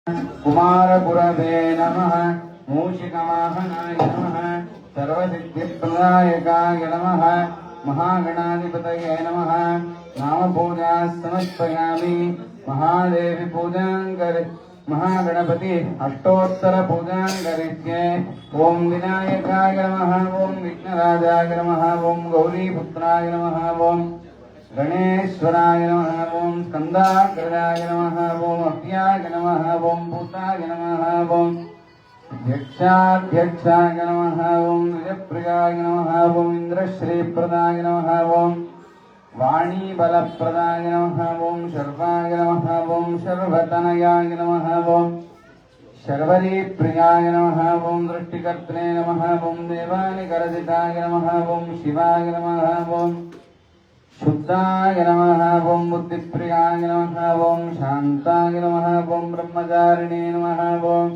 कुमारगुरवे नमः। मूषिकवाहनाय नमः। सर्वसिद्धिप्रदायकाय नमः। महागणाधिपतये नमः। नामपूजा समर्पयामि। महादेवी पूजां महागणपति अष्टोत्तर पूजां करिष्ये। ओं विनायकाय नमः। ओं विघ्नराजाय नमः। ओं गौरीपुत्राय नमः। ओं गणेश्वराय नमः। ओं स्कंदाग्रजाय नमः। ओं अव्याय नमः। ओं भूताय नमः। ओं यक्षाध्यक्षाय नमः। ओं निजप्रियाय नमः। ओं इंद्रश्रीप्रदाय नमः। ओं वाणीबलप्रदाय नमः। ओं शर्वाय नमः। ओं शर्वतनयाय नमः। ओं शर्वरीप्रियाय नमः। ओं दृष्टिकर्त्रे नमः। ओं देवानिकरजिताय नमः। ओं शिवाय नमः। ओं शुद्धाय नमः। ओं बुद्धिप्रियाय नमः। ओं शान्ताय नमः। ओं ब्रह्मचारिणे नमः। ओं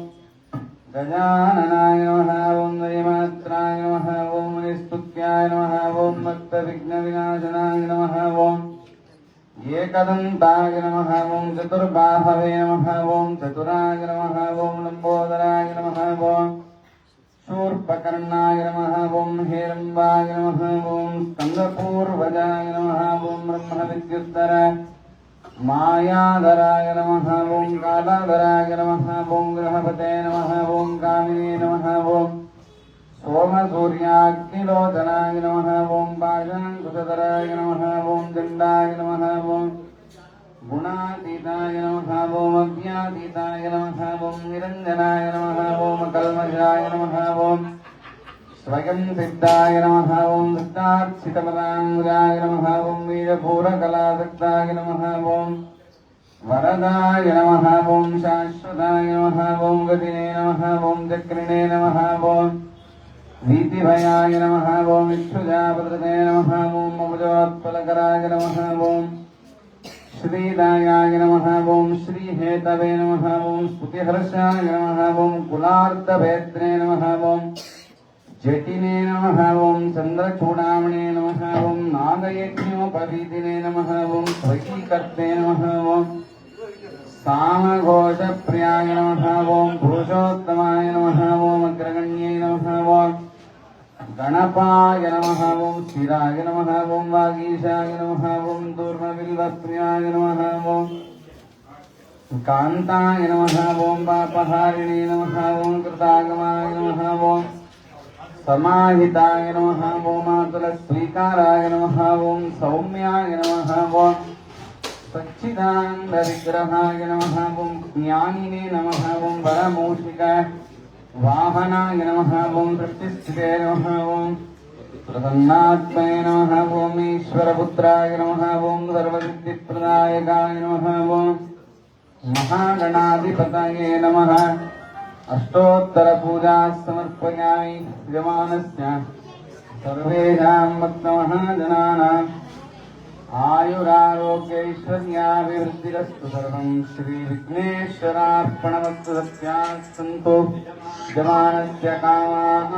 गजाननाय नमः। ओं गजमात्राय नमः। ओं निस्तुत्याय नमः। ओं भक्तविघ्नविनाशनाय नमः। ओं एकदन्ताय नमः। ओं चतुर्बाहवे नमः। ओं चतुराय नमः। ओं लंबोदराय नमः। ओं शूर्पकर्णाय नमः। ओं हेरम्बाय नमः। ओं स्कन्दपूर्वजाय नमः। ओं ब्रह्मविद्युत्तर मायाधराय नमः। ओं कालाधराय नमः। ओं ग्रहपते नमः। ओं कामिने नमः। ओं सोमसूर्याग्निलोचनाय नमः। ओं पाशाङ्कुशधराय नमः। ओं दण्डाय नमः। ओं गुणातीताय नमः। ओं अव्यातीताय नमः। ओं निरञ्जनाय नमः। ओं कल्मषाय नमः। ओं स्वयं सिद्धाय नमः। ओं सिद्धार्थितपदाङ्गाय नमः। ओं वीरपूरकलासक्ताय नमः। ओं वरदाय नमः। ओं शाश्वताय नमः। ओं गतिने नमः। ओं चक्रिणे नमः। ओं वीतिभयाय नमः। ओं इक्षुजापदृते नमः। ओं ममुजोत्पलकराय नमः। ओं श्रीदायाय नमः। ओं श्रीहेतवे नमः। ओं स्तुतिहर्षाय नमः। ओं कुलार्धभेत्रे नमः। ओं जटिने नमः। ओं चन्द्रचूडामणे नमः। ओं नागयज्ञोपवीतिने नमः। ओं स्वकीकर्ते नमः। ओं सामघोषप्रियाय नमः। ओं पुरुषोत्तमाय नमः। ओं अग्रगण्ये नमः। ओं गणपाय नमः। ओं शिराय नमः। ओं वागीशाय नमः। ओं दूर्मबिल्वप्रियाय नमः। ओं कान्ताय नमः। ओं पापहारिणे नमः। ओं कृतागमाय नमः। ओं समाहिताय नमः। ओं मातुलस्वीकाराय नमः। ओं सौम्याय नमः। ओं सच्चिदानन्दविग्रहाय नमः। ओं ज्ञानिने नमः। ओं वरमूषिक वाहनाय नमः। ओं दृष्टिस्थिते नमः। ओं प्रसन्नात्मने नमः। ओं ईश्वरपुत्राय नमः। ओं सर्वसिद्धिप्रदायकाय नमः। ओं महागणाधिपतये नमः। अष्टोत्तरपूजा समर्पयामि। यजमानस्य सर्वेषां भक्तमहाजनानाम् आयुरारोग्यैश्वर्याभिवृद्धिरस्तु। सर्वं श्रीविघ्नेश्वरार्पणमस्तु। सत्याः सन्तु यजमानस्य कामाः।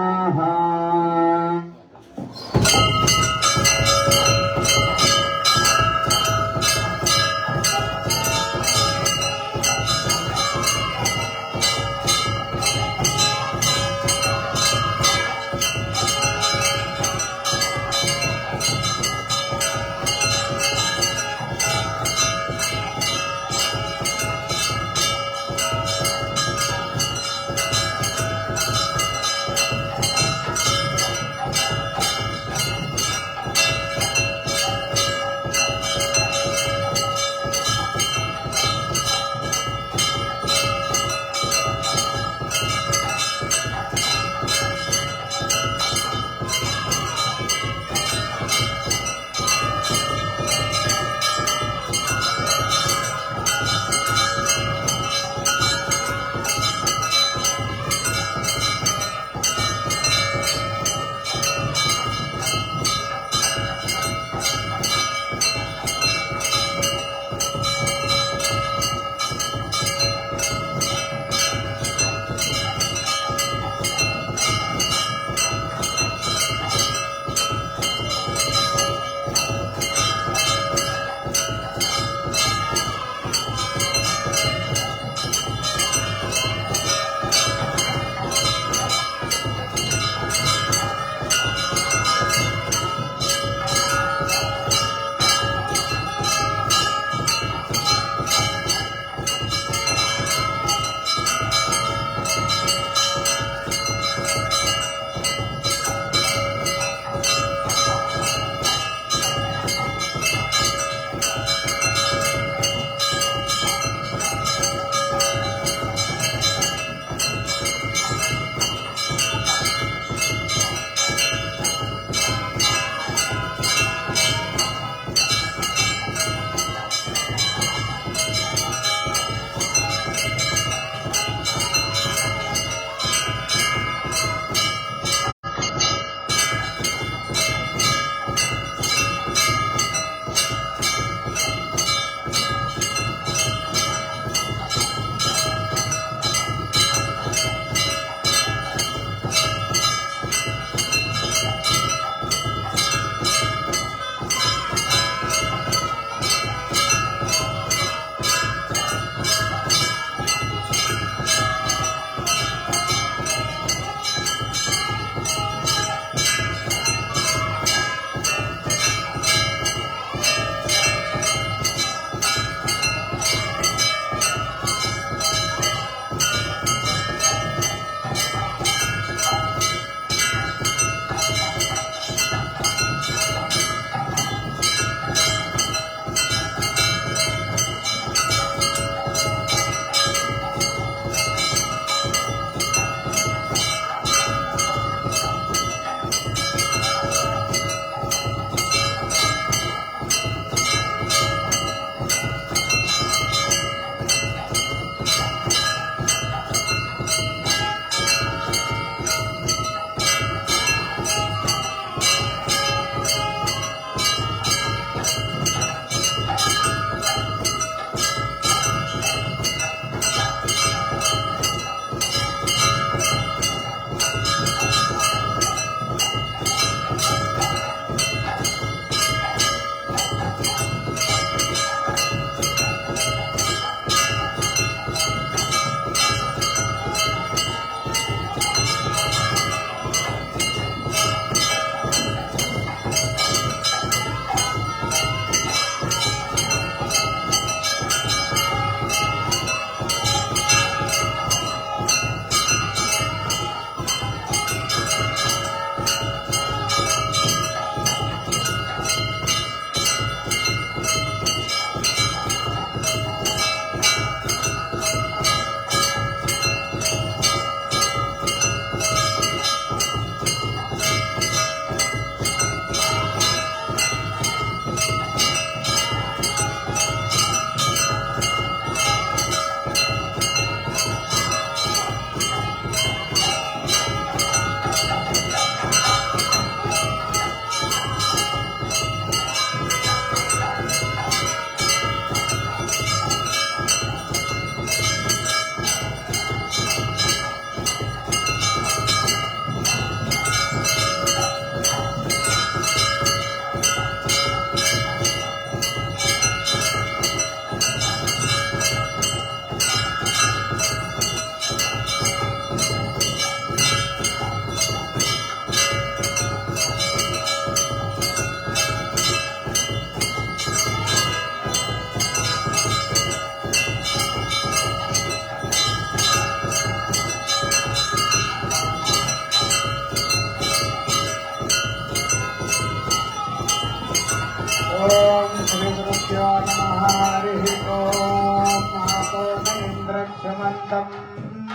चित्रमन्तम्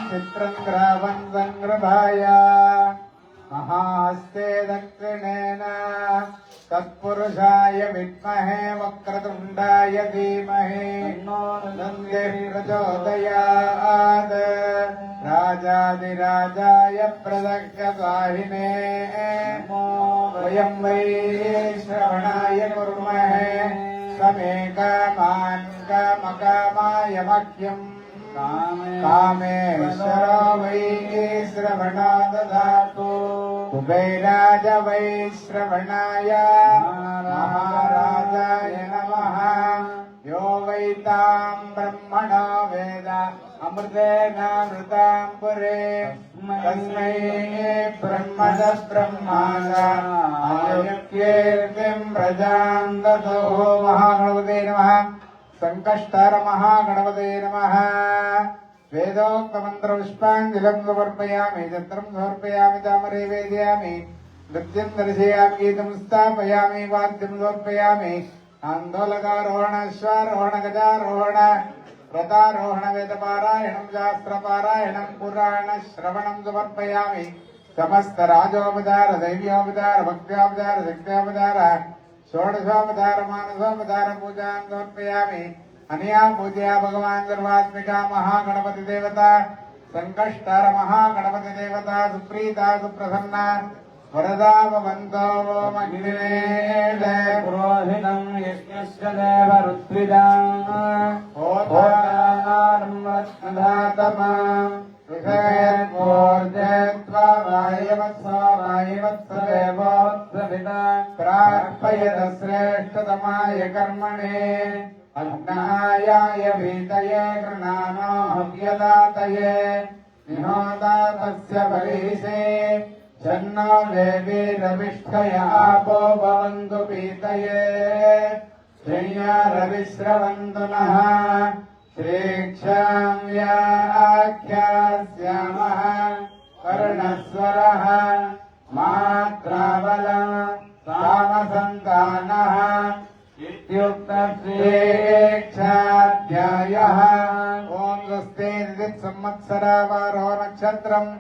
चित्रङ्ग्रावन् सङ्गृभाय महाहस्ते दक्षिणेन तत्पुरुषाय विद्महे वक्रतुण्डाय धीमहि तन्नो प्रचोदयात् राजाधिराजाय प्रदक्षसाहिने वयं वै श्रवणाय कुर्महे समे कामान् कामकामाय मह्यम् कामेश्वरो वै श्रवणा ददातु कुबेराज वै श्रवणाय महाराजाय नमः यो वै तां ब्रह्मणो वेद अमृतेनामृतां पुरे तस्मै ब्रह्मद ब्रह्मादीर्तिं प्रजां ददो महागणपते नमः संकष्टार महागणपते नमः वेदोक्तमन्त्रपुष्पाञ्जलिं समर्पयामि छत्रं समर्पयामि तामरे वेदयामि नृत्यं दर्शयामि गीतं स्थापयामि वाद्यं समर्पयामि आन्दोलकारोहण अश्वारोहण गजारोहण व्रतारोहण वेदपारायणं शास्त्रपारायणं पुराणश्रवणं समर्पयामि समस्त राजोपचार दैव्योपचार भक्त्योपचार शक्त्योपचार षोडशोपचार मानसोपचार पूजां समर्पयामि अनया पूजया भगवान् सर्वात्मिका महागणपति देवता संकष्टार महागणपति देवता सुप्रीता सुप्रसन्ना वरदा भवन्तो महिलेन पुरोहितं यज्ञस्य देव ऋत्विजां होतारं रत्नधातमा ृषयत्वोर्जयत्वायवत्सवायवत्सदेवोत्सविता प्रार्पयत श्रेष्ठतमाय कर्मणे अग्नायाय भीतये गृणानो हव्यदातये निहोता तस्य बलिषे शन्नो देवीरविष्ठय आपो भवन्तु पीतये श्रेया रविश्रवन्तु नः श्रीक्षां व्याख्यास्यामः कर्णस्वरः मात्राबल सामसन्तानः इत्युक्तश्रीक्षाध्यायः ॐ स्वस्ति संवत्सरावारो नक्षत्रम्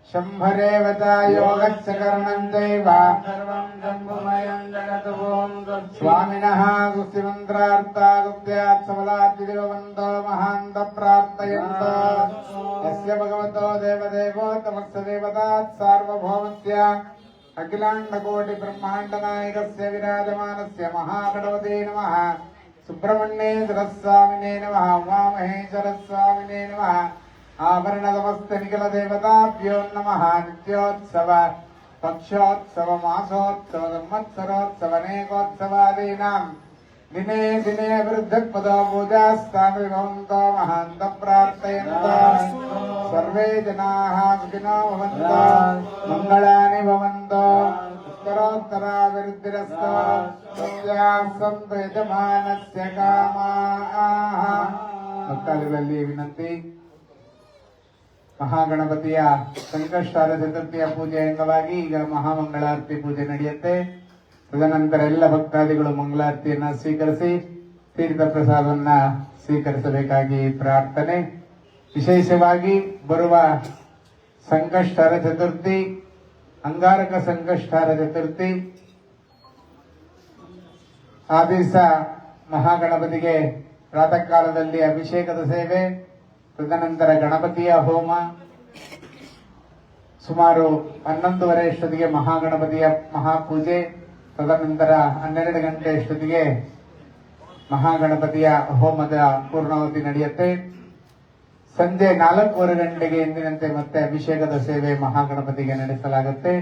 शम्भरेव च योगश्च करणं चैव सर्वं शम्भुमयं जगत् ॐ स्वामिनः सुस्तिमन्त्रार्था गुप्त्यात् सबलाद्विदेववन्तो महान्त प्रार्थयन्तो यस्य भगवतो देवदेवोत्तमस्य देवतात् सार्वभौमस्य अखिलाण्डकोटिब्रह्माण्डनायकस्य विराजमानस्य महागणपते नमः सुब्रह्मण्येश्वर स्वामिने नमः उमामहेश्वर स्वामिने नमः आवरण समस्त निखिल देवताभ्यो नमः नित्योत्सव पक्षोत्सव मासोत्सव संवत्सरोत्सव अनेकोत्सवादीनां दिने दिने वृद्धपदो पूजास्तापि भवन्तो महान्त प्रार्थयन्तो सर्वे जनाः सुखिनो भवन्तो मङ्गलानि भवन्तो उत्तरोत्तराभिवृद्धिरस्तु सत्याः सन्तु यजमानस्य कामाः ಭಕ್ತಾದಿಗಳಲ್ಲಿ ವಿನಂತಿ ಮಹಾಗಣಪತಿಯ ಸಂಕಷ್ಟಾರ ಚತುರ್ಥಿಯ ಪೂಜೆ ಅಂಗವಾಗಿ ಈಗ ಮಹಾಮಂಗಳಾರತಿ ಪೂಜೆ ನಡೆಯುತ್ತೆ. ತದನಂತರ ಎಲ್ಲ ಭಕ್ತಾದಿಗಳು ಮಂಗಳಾರತಿಯನ್ನ ಸ್ವೀಕರಿಸಿ ತೀರ್ಥ ಪ್ರಸಾದವನ್ನ ಸ್ವೀಕರಿಸಬೇಕಾಗಿ ಪ್ರಾರ್ಥನೆ. ವಿಶೇಷವಾಗಿ ಬರುವ ಸಂಕಷ್ಟಾರ ಚತುರ್ಥಿ ಅಂಗಾರಕ ಸಂಕಷ್ಟಾರ ಚತುರ್ಥಿ ಆ ದಿವಸ ಮಹಾಗಣಪತಿಗೆ ಪ್ರಾತಃ ಕಾಲದಲ್ಲಿ ಅಭಿಷೇಕದ ಸೇವೆ, ತದನಂತರ ಗಣಪತಿಯ ಹೋಮ, ಸುಮಾರು 11:30 ಅಷ್ಟೊತ್ತಿಗೆ ಮಹಾಗಣಪತಿಯ ಮಹಾಪೂಜೆ, ತದನಂತರ 12 ಗಂಟೆ ಅಷ್ಟೊತ್ತಿಗೆ ಮಹಾಗಣಪತಿಯ ಹೋಮದ ಪೂರ್ಣಾವಧಿ ನಡೆಯುತ್ತೆ. ಸಂಜೆ 4:15 ಗಂಟೆಗೆ ಎಂದಿನಂತೆ ಮತ್ತೆ ಅಭಿಷೇಕದ ಸೇವೆ ಮಹಾಗಣಪತಿಗೆ ನಡೆಸಲಾಗುತ್ತೆ.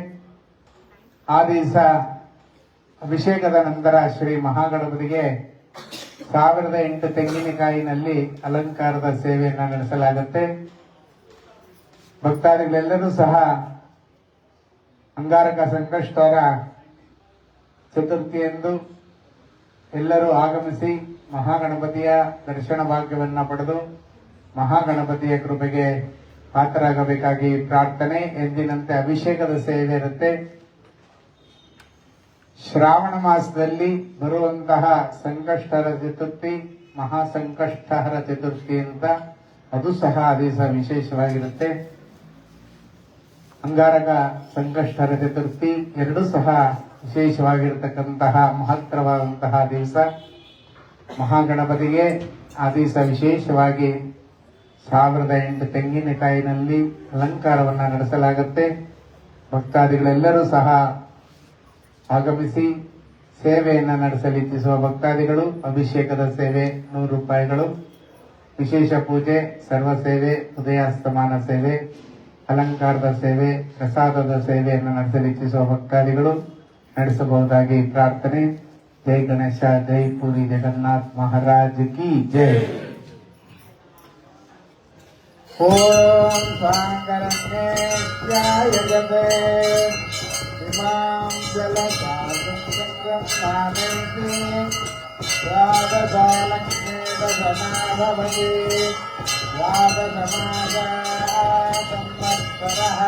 ಆ ದಿವಸ ಅಭಿಷೇಕದ ನಂತರ ಶ್ರೀ ಮಹಾಗಣಪತಿಗೆ 1008 ತೆಂಗಿನಕಾಯಿನಲ್ಲಿ ಅಲಂಕಾರದ ಸೇವೆಯನ್ನು ನಡೆಸಲಾಗುತ್ತೆ. ಭಕ್ತಾದಿಗಳೆಲ್ಲರೂ ಸಹ ಅಂಗಾರಕ ಸಂಕಷ್ಟರ ಚತುರ್ಥಿಯಂದು ಎಲ್ಲರೂ ಆಗಮಿಸಿ ಮಹಾಗಣಪತಿಯ ದರ್ಶನ ಭಾಗ್ಯವನ್ನ ಪಡೆದು ಮಹಾಗಣಪತಿಯ ಕೃಪೆಗೆ ಪಾತ್ರರಾಗಬೇಕಾಗಿ ಪ್ರಾರ್ಥನೆ. ಎಂದಿನಂತೆ ಅಭಿಷೇಕದ ಸೇವೆ ಇರುತ್ತೆ. ಶ್ರಾವಣ ಮಾಸದಲ್ಲಿ ಬರುವಂತಹ ಸಂಕಷ್ಟಹರ ಚತುರ್ಥಿ ಮಹಾಸಂಕಷ್ಟಹರ ಚತುರ್ಥಿ ಅಂತ ಅದು ಸಹ ಆ ದಿವಸ ವಿಶೇಷವಾಗಿರುತ್ತೆ. ಅಂಗಾರಕ ಸಂಕಷ್ಟರ ಚತುರ್ಥಿ ಎರಡೂ ಸಹ ವಿಶೇಷವಾಗಿರತಕ್ಕಂತಹ ಮಹತ್ತರವಾದಂತಹ ದಿವಸ. ಮಹಾಗಣಪತಿಗೆ ಆ ದಿವಸ ವಿಶೇಷವಾಗಿ 1008 ತೆಂಗಿನಕಾಯಿನಲ್ಲಿ ಅಲಂಕಾರವನ್ನ ನಡೆಸಲಾಗುತ್ತೆ. ಭಕ್ತಾದಿಗಳೆಲ್ಲರೂ ಸಹ ಆಗಮಿಸಿ ಸೇವೆಯನ್ನ ನಡೆಸಲಿಚ್ಛಿಸುವ ಭಕ್ತಾದಿಗಳು ಅಭಿಷೇಕದ ಸೇವೆ 100 ರೂಪಾಯಿಗಳು, ವಿಶೇಷ ಪೂಜೆ, ಸರ್ವ ಸೇವೆ, ಉದಯಾಸ್ತಮಾನ ಸೇವೆ, ಅಲಂಕಾರದ ಸೇವೆ, ಪ್ರಸಾದದ ಸೇವೆಯನ್ನು ನಡೆಸಲಿಚ್ಛಿಸುವ ಭಕ್ತಾದಿಗಳು ನಡೆಸಬಹುದಾಗಿ ಪ್ರಾರ್ಥನೆ. ಜೈ ಗಣೇಶ, ಜೈ ಪೂರಿ ಜಗನ್ನಾಥ್ ಮಹಾರಾಜ್ ಕಿ ಜೈ. ಓಂ ಸಾಂಗರಣ್ಯೇತ್ಯಾಯಜತೆ ಇಮಾಂ ಜಲಸಾಗರನಾಮೇತಿ ದ್ವಾದಶಾಲಕ್ಷ್ಮೀದಶನಾಭವತಿ ದ್ವಾದಶಮಾಸಾ ಸಂವತ್ಸರಃ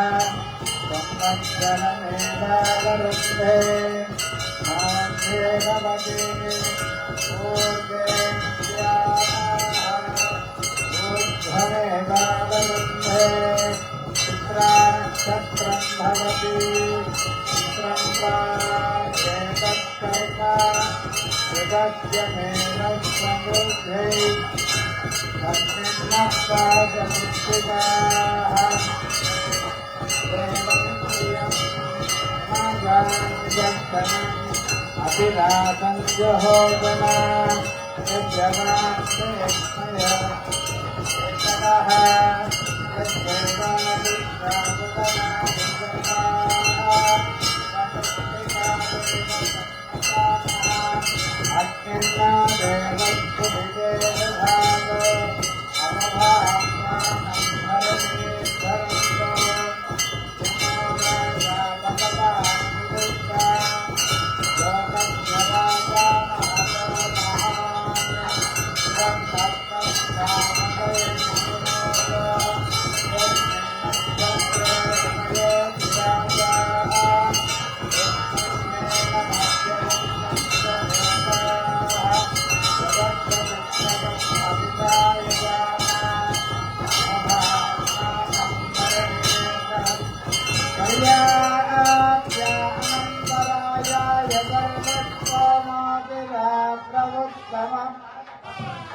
ಸಂವತ್ಸರಮೇವಾವರುದ್ಧೇ ಮಾಧ್ಯೇ ಭವತಿ ऊर्ध्वमेवावरुन्धे चित्रानक्षत्रं भवति चित्रं वा एतत्कर्म यदस्यमेव समृद्धै तस्मिन्नः पादमुक्तिकाः अभिलाषं जहोजना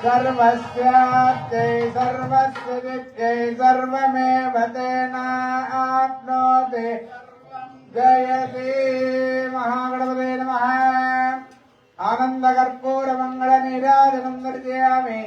सर्वस्याप्त्यै सर्वस्य विद्यै सर्वमेव तेनाप्नोति जयति. महागणपते नमः. आनन्दकर्पूरमङ्गलनीराजनं दर्शयामि.